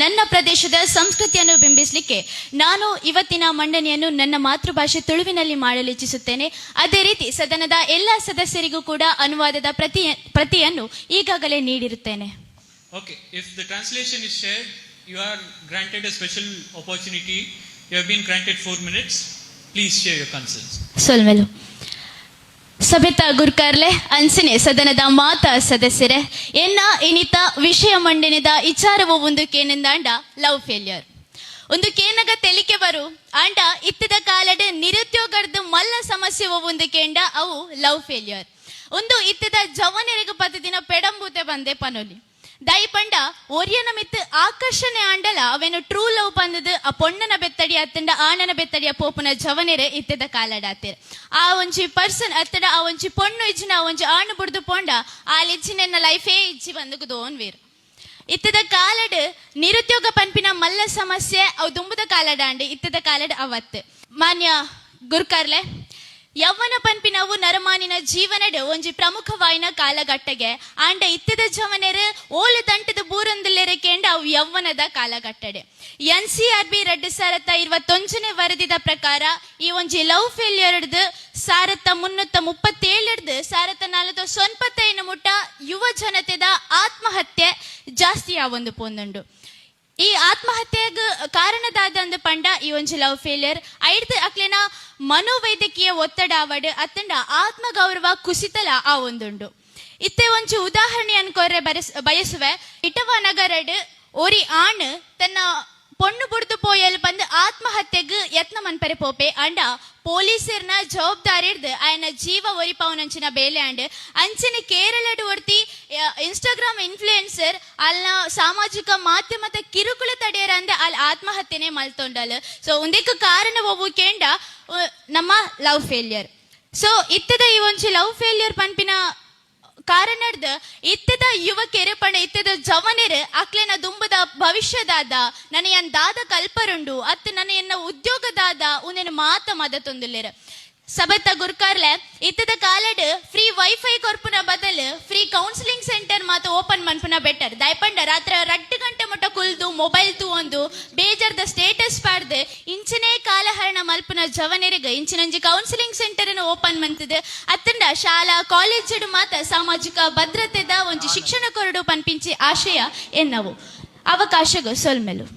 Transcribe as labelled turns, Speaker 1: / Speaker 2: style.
Speaker 1: ನನ್ನ ಪ್ರದೇಶದ ಸಂಸ್ಕೃತಿಯನ್ನು ಬಿಂಬಿಸಲಿಕ್ಕೆ ನಾನು ಇವತ್ತಿನ ಮಂಡನೆಯನ್ನು ನನ್ನ ಮಾತೃಭಾಷೆ ತುಳುವಿನಲ್ಲಿ ಮಾಡಲು ಇಚ್ಛಿಸುತ್ತೇನೆ. ಅದೇ ರೀತಿ ಸದನದ ಎಲ್ಲ ಸದಸ್ಯರಿಗೂ ಕೂಡ ಅನುವಾದದ ಪ್ರತಿಯನ್ನು ಈಗಾಗಲೇ ನೀಡಿರುತ್ತೇನೆ.
Speaker 2: Okay, if the translation is shared, you are granted a special opportunity. You have been granted 4 minutes. Please share your concerns.
Speaker 1: ಸೊಲ್ಮೆಲು ಸಭೆತ ಗುರ್ಕಾರ್ಲೆ ಅನ್ಸಿನೆ ಸದನದ ಮಾತ ಸದಸ್ಯರೇ ಎನ್ನ ಇನಿತ ವಿಷಯ ಮಂಡನೆದ ವಿಚಾರವು ಒಂದು ಕೇನೆಂದಾಂಡ ಲವ್ ಫೇಲ್ಯೂರ್ ಒಂದು ಕೇನಗ ತೆಲಿಕೆ ಬರು ಆಂಡ ಇತ್ತದ ಕಾಲದ ನಿರುದ್ಯೋಗದ ಮಲ್ಲ ಸಮಸ್ಯೆ ಒಂದು ಕೇಂಡ ಅವು ಲವ್ ಫೇಲ್ಯೂರ್ ಒಂದು ಇತ್ತದ ಜವನರಿಗೆ ಪದ್ಧತಿನ ಪೆಡಂಬೂತೆ ಬಂದೆ ಪನೋಲಿ ದಯಪಂಡ ಒರಿಯನ ಮಿತ್ತು ಆಕರ್ಷಣೆ ಆಂಡಲ ಅವೇನು ಟ್ರೂ ಲವ್ ಬಂದದು ಆ ಪೊಣ್ಣನ ಬೆತ್ತಡಿ ಅತ್ತಂಡ ಆಣನ ಬೆತ್ತಡಿಯ ಪೋಪನ ಜವನೆರೆ ಇತ್ತದ ಕಾಲಡಾತಿರ್ ಆ ಒಂಜಿ ಪರ್ಸನ್ ಅತ್ತಡ ಆ ಒಂಜಿ ಪೊಣ್ಣು ಇಜ್ಜಿನ ಆ ಒಂಜಿ ಆಣು ಬುಡ್ದು ಪೋಂಡ ಆಲಿಜ್ಜಿನ ಲೈಫೇ ಇಜ್ಜಿ ಬಂದು ದೋನ್ ವೀರ್ ಇತ್ತದ ಕಾಲಡ್ ನಿರುದ್ಯೋಗ ಪನ್ಪಿನ ಮಲ್ಲ ಸಮಸ್ಯೆ ಅವು ದುಂಬುದ ಕಾಲಡಾಂಡ್ ಇತ್ತದ ಕಾಲಡ್ ಅವತ್ತು ಮಾನ್ಯ ಗುರ್ಕಾರ್ಲೆ ಯವ್ವನ ಪನ್ಪಿನವು ನರಮಾನಿನ ಜೀವನಡ್ ಒಂಜಿ ಪ್ರಮುಖವಾಯಿನ ಕಾಲಘಟ್ಟಗೆ ಆಂಡ ಇತ್ತದ ಜವನೆರು ಓಲು ದಂಟದ ಬೂರೊಂದುಲ್ಲೆರೆ ಕೇಂಡ ಅವು ಯವ್ವನದ ಕಾಲಘಟ್ಟಡೆ NCRB 2021 ವರದಿದ ಪ್ರಕಾರ ಈ ಒಂಜಿ ಲವ್ ಫೇಲ್ಯೂರ್ ಸಾರತ್ತ 337 ಸಾರತ್ತ 490 ಮುಟ್ಟ ಯುವ ಜನತೆದ ಆತ್ಮಹತ್ಯೆ ಜಾಸ್ತಿ ಆವೊಂದು ಪೋಂದುಂಡು. ಈ ಆತ್ಮಹತ್ಯೆಗ ಕಾರಣದಾದ ಪಂಡ ಈ ಒಂಜಿ ಲವ್ ಫೇಲ್ಯೂರ್ ಐಡ್ದು ಅಕ್ಲೆನ ಮನೋವೈದ್ಯಕೀಯ ಒತ್ತಡ ಆವಡ್ ಅತ್ತಂಡ ಆತ್ಮಗೌರವ ಕುಸಿತಲ ಆ ಒಂದುಂಡು. ಇತ್ತೆ ಒಂಜಿ ಉದಾಹರಣೆ ಅನ್ಕೋರೆ ಬಯಸುವೆ. ಇಟವ ನಗರಡ್ ಒರಿ ಆಣ್ ತನ್ನ ಪೊಣ್ಣು ಬುಡ್ದು ಪೋಯಲ್ ಬಂದು ಆತ್ಮಹತ್ಯೆಗ್ ಯತ್ನ ಮನ್ಪರೆ ಪೋಪೆ ಅಂಡ ಪೊಲೀಸರ್ನ ಜವಾಬ್ದಾರಿ ಹಿಡ್ದು ಆಯನ ಜೀವ ಒರಿಪಾವನಂಚಿನ ಬೇಲೆ ಅಂಡ್ ಅಂಚಿನ ಕೇರಳಡ್ ಒಡ್ತಿ ಇನ್ಸ್ಟಾಗ್ರಾಮ್ ಇನ್ಫ್ಲೂಯೆನ್ಸರ್ ಅಲ್ನ ಸಾಮಾಜಿಕ ಮಾಧ್ಯಮದ ಕಿರುಕುಳ ತಡೆಯರ ಅಂದೆ ಅಲ್ಲಿ ಆತ್ಮಹತ್ಯೆನೆ ಮಲ್ತೊಂಡಲ್. ಸೊ ಒಂದಕ್ಕೆ ಕಾರಣ ಒಬ್ಬು ಕೇಂಡ ನಮ್ಮ ಲವ್ ಫೇಲ್ಯೂರ್. ಸೊ ಇತ್ತದ ಈ ಒಂಜಿ ಲವ್ ಫೇಲ್ಯೂರ್ ಪನ್ಪಿನ ಕಾರಣದ ಇತ್ತದ ಯುವಕೆರು ಪಣ ಇತ್ತದ ಜವನೆರು ಅಕ್ಲೆನ ದುಂಬದ ಭವಿಷ್ಯದಾದ ನನ್ನ ದಾದ ಕಲ್ಪರುಂಡು ಅತ್ತ ನನ್ನ ಉದ್ಯೋಗದಾದ ಉನ್ನೇನು ಮಾತ ಮದ ತೊಂದುಲ್ಲೆರು ಸಬತ್ತ ಗುರ್ಕಾರ್ಲೆ ಇತ್ತದ ಕಾಲಡ್ ಫ್ರೀ ವೈಫೈ ಕೊರ್ಪುನ ಬದಲ್ ಫ್ರೀ ಕೌನ್ಸಿಲಿಂಗ್ ಸೆಂಟರ್ ಮಾತ ಓಪನ್ ಮನ್ಪುನ ಬೆಟರ್ ದಯಪಂಡ ರಾತ್ರ 2 ಗಂಟೆ ಮುಟ್ಟ ಕುಲ್ದು ಮೊಬೈಲ್ ತೂವೊಂದು ಬೇಜಾರ್ದ ಸ್ಟೇಟಸ್ ಪಾಡ್ದು ಇಂಚಿನೇ ಕಾಲಹರಣ ಮಲ್ಪುನ ಜವನೆರಿಗೆ ಇಂಚಿನಂಜಿ ಕೌನ್ಸಿಲಿಂಗ್ ಸೆಂಟರ್ ಓಪನ್ ಮಂತದ ಅತ್ತಂಡ ಶಾಲಾ ಕಾಲೇಜ್ ಮಾತ ಸಾಮಾಜಿಕ ಭದ್ರತೆದ ಒಂಜಿ ಶಿಕ್ಷಣ ಕೊರಡು ಪನ್ಪಿಂಚಿ ಆಶಯ ಎನ್ನವು ಅವಕಾಶಗಳು ಸೊಲ್ಮೆಲು.